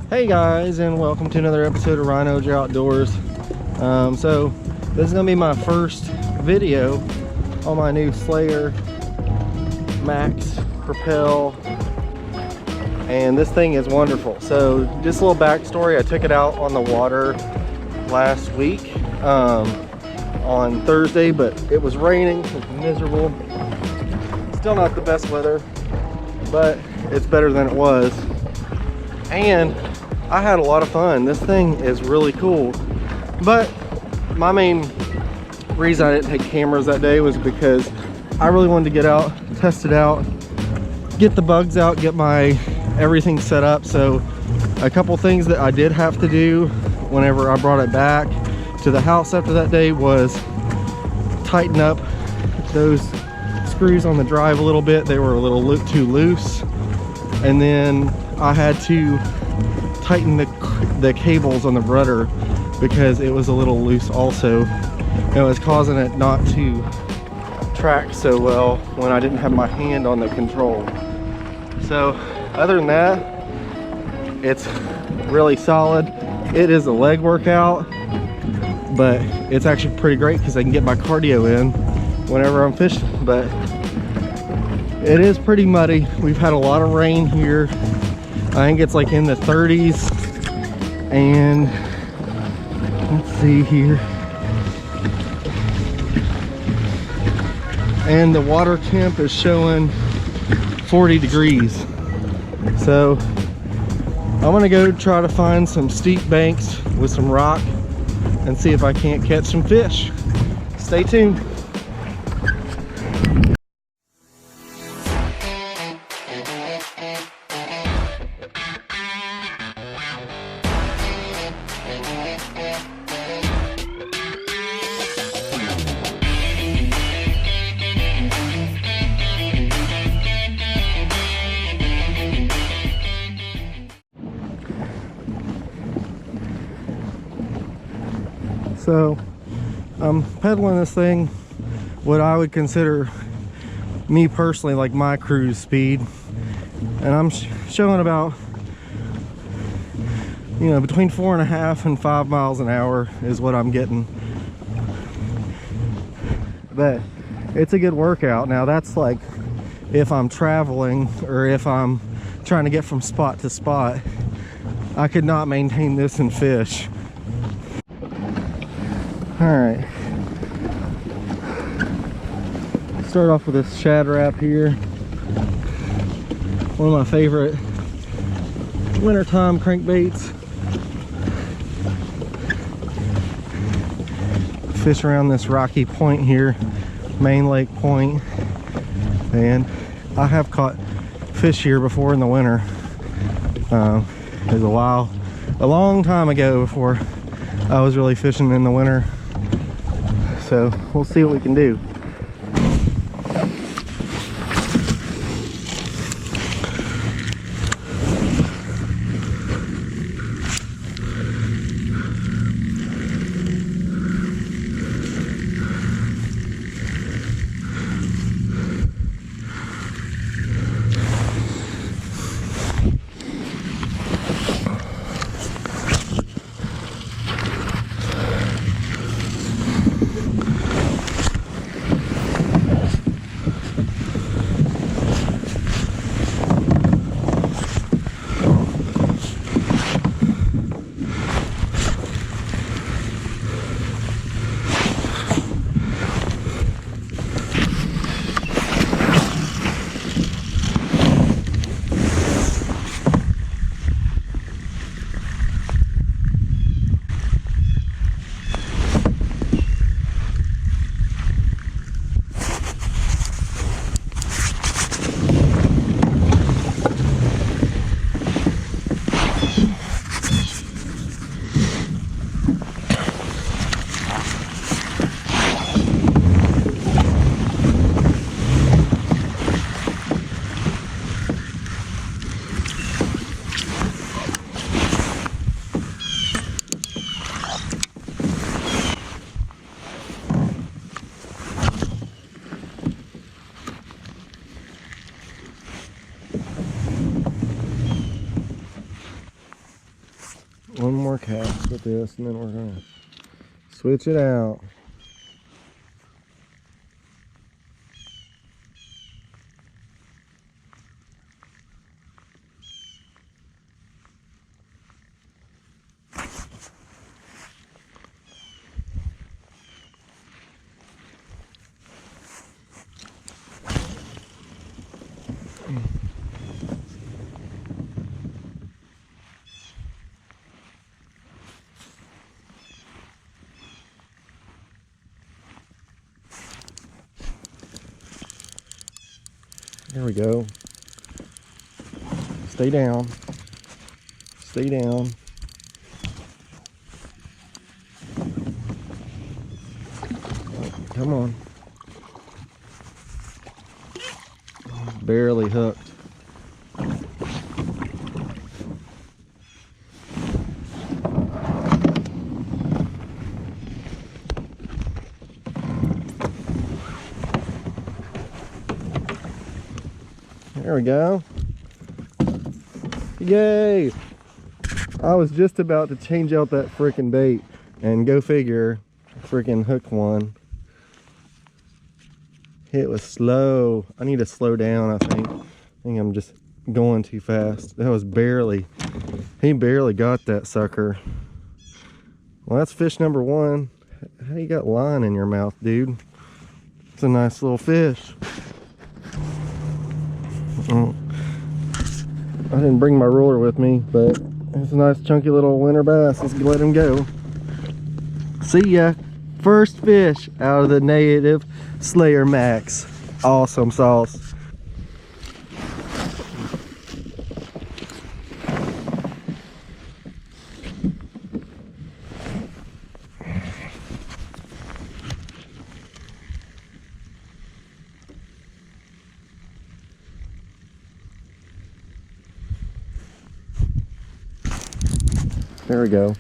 Hey guys, and welcome to another episode of RHINOjoe Outdoors. So this is gonna be my first video on my new Slayer Max Propel, and this thing is wonderful. So just a little backstory: I took it out on the water last week on Thursday, but it was raining. It was miserable. Still not the best weather, but it's better than it was, and I had a lot of fun. This thing is really cool, but my main reason I didn't take cameras that day was because I really wanted to get out, test it out, get the bugs out, get my everything set up. So a couple things that I did have to do whenever I brought it back to the house after that day was tighten up those screws on the drive a little bit. They were a little too loose, and then I had to tighten the cables on the rudder because it was a little loose also. It was causing it not to track so well when I didn't have my hand on the control. So other than that, it's really solid. It is a leg workout, but it's actually pretty great because I can get my cardio in whenever I'm fishing. But it is pretty muddy. We've had a lot of rain here. I think it's like in the 30s, and let's see here, and the water temp is showing 40 degrees. So I'm gonna go try to find some steep banks with some rock and see if I can't catch some fish. Stay tuned. So I'm pedaling this thing what I would consider, me personally, like my cruise speed, and I'm showing about, you know, between 4.5 and 5 miles an hour is what I'm getting. But it's a good workout. Now that's like if I'm traveling or if I'm trying to get from spot to spot. I could not maintain this and fish. All right, start off with this shad wrap here. One of my favorite wintertime crankbaits. Fish around this rocky point here, Main Lake Point, and I have caught fish here before in the winter. It was a long time ago before I was really fishing in the winter. So we'll see what we can do. one more cast with this, and then we're gonna switch it out. There we go. Stay down. Stay down. Come on. Barely hooked. There we go. Yay! I was just about to change out that frickin' bait, and go figure, frickin' hooked one. It was slow. I need to slow down, I think. I think I'm just going too fast. That was barely, he barely got that sucker. Well, that's fish number one. How you got line in your mouth, dude? It's a nice little fish. Oh, I didn't bring my ruler with me, but it's a nice chunky little winter bass. Let's let him go. See ya. First fish out of the native Slayer Max. Awesome sauce. There we go.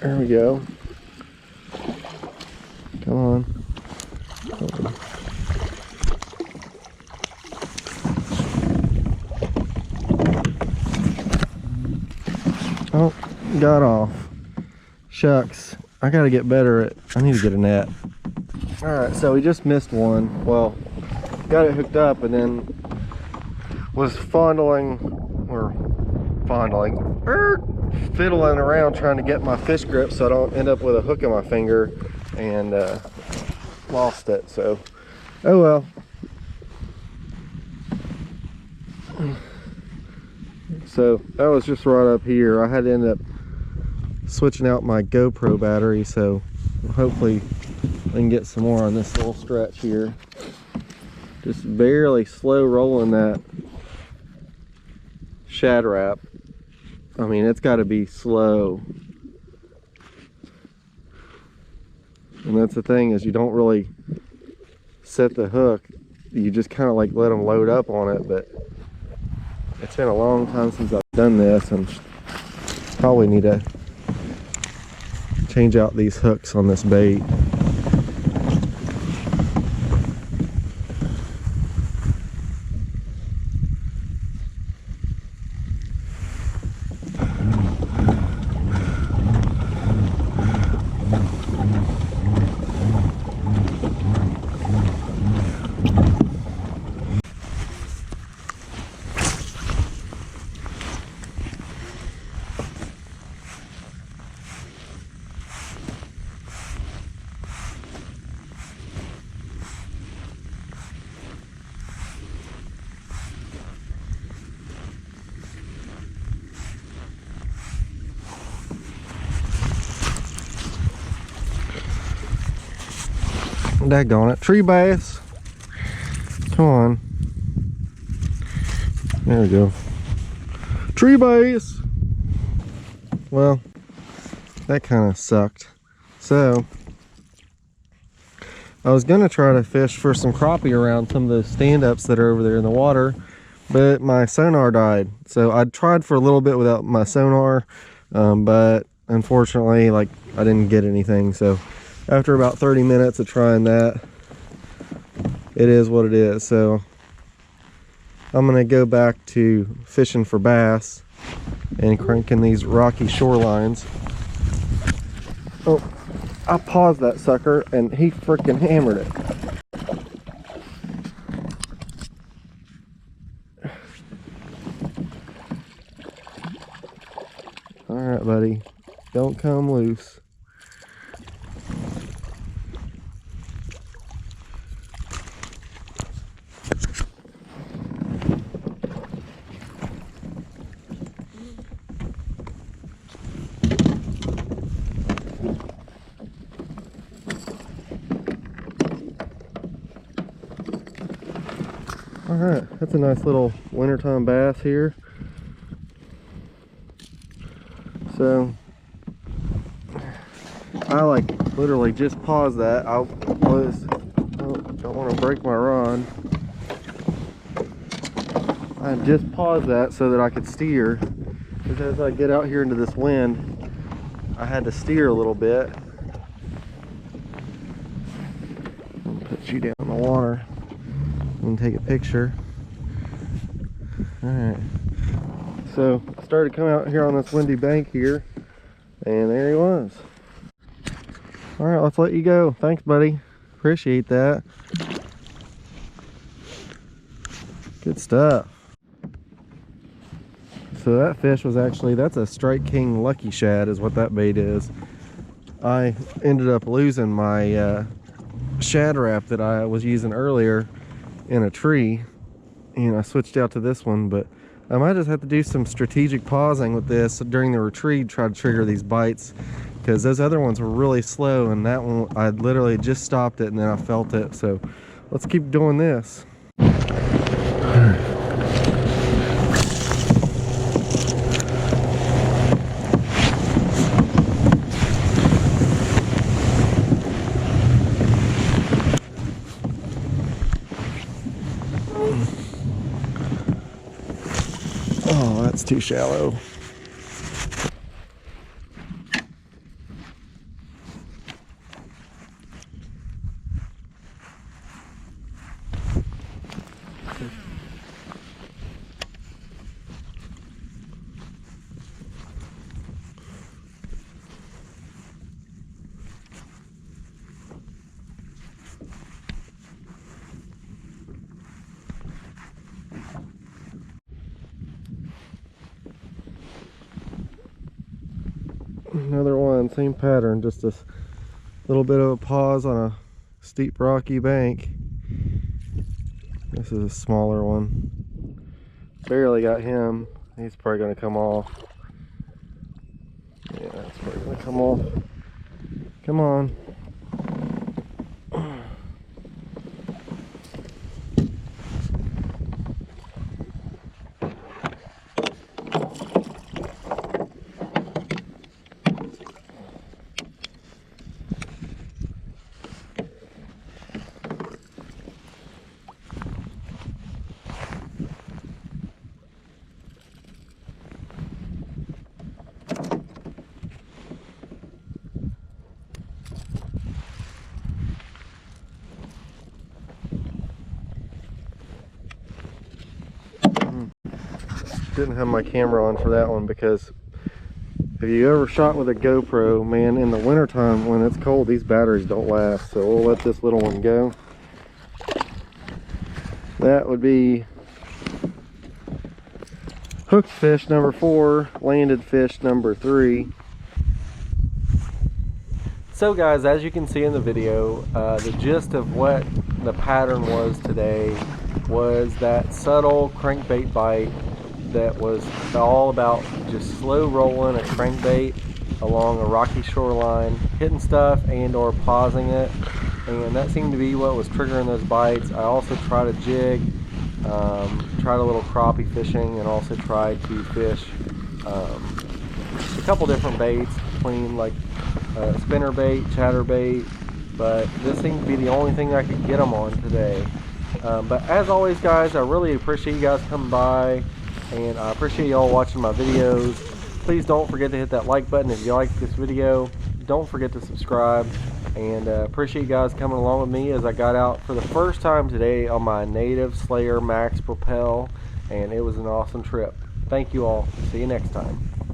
There we go. Come on. Oh, got off. Shucks. I gotta get better at, I need to get a net. Alright, so we just missed one. Well, got it hooked up and then was fiddling around trying to get my fish grip so I don't end up with a hook in my finger, and lost it. So oh well. So that was just right up here. I had to end up switching out my GoPro battery, so hopefully I can get some more on this little stretch here. Just barely slow rolling that shad wrap. I mean, it's got to be slow. And that's the thing, is you don't really set the hook. You just kind of like let them load up on it. But it's been a long time since I've done this, and probably need to change out these hooks on this bait. Daggone it. Tree bass. Come on. There we go. Tree bass. Well, that kind of sucked. So I was gonna try to fish for some crappie around some of those stand-ups that are over there in the water, but my sonar died. So I tried for a little bit without my sonar, but unfortunately, like, I didn't get anything. So after about 30 minutes of trying that, it is what it is. So I'm gonna go back to fishing for bass and cranking these rocky shorelines. Oh, I paused that sucker and he freaking hammered it. All right, buddy, don't come loose. All right, that's a nice little wintertime bass here. So I like literally just paused that. I don't want to break my rod. I just paused that so that I could steer, because as I get out here into this wind, I had to steer a little bit. I'll put you down in the water and take a picture. All right. So I started coming out here on this windy bank here, and there he was. All right, let's let you go. Thanks, buddy. Appreciate that. Good stuff. So that fish was actually, that's a Strike King Lucky Shad is what that bait is. I ended up losing my shad wrap that I was using earlier in a tree, and I switched out to this one, but I might just have to do some strategic pausing with this during the retreat, try to trigger these bites, because those other ones were really slow, and that one I literally just stopped it and then I felt it. So let's keep doing this. Oh, that's too shallow. Another one, same pattern, just a little bit of a pause on a steep rocky bank. This is a smaller one. Barely got him. He's probably going to come off. Yeah, that's probably going to come off. Come on. Didn't have my camera on for that one, because if you ever shot with a GoPro, man, in the wintertime when it's cold, these batteries don't last. So we'll let this little one go. That would be hooked fish number 4, landed fish number 3. So guys, as you can see in the video, the gist of what the pattern was today was that subtle crankbait bite that was all about just slow rolling a crankbait along a rocky shoreline, hitting stuff and or pausing it, and that seemed to be what was triggering those bites. I also tried a jig, tried a little crappie fishing, and also tried to fish a couple different baits between like spinner bait, chatter bait, but this seemed to be the only thing I could get them on today. But as always guys, I really appreciate you guys coming by, and I appreciate y'all watching my videos. Please don't forget to hit that like button if you like this video. Don't forget to subscribe. And appreciate you guys coming along with me as I got out for the first time today on my Native Slayer Max Propel, and it was an awesome trip. Thank you all. See you next time.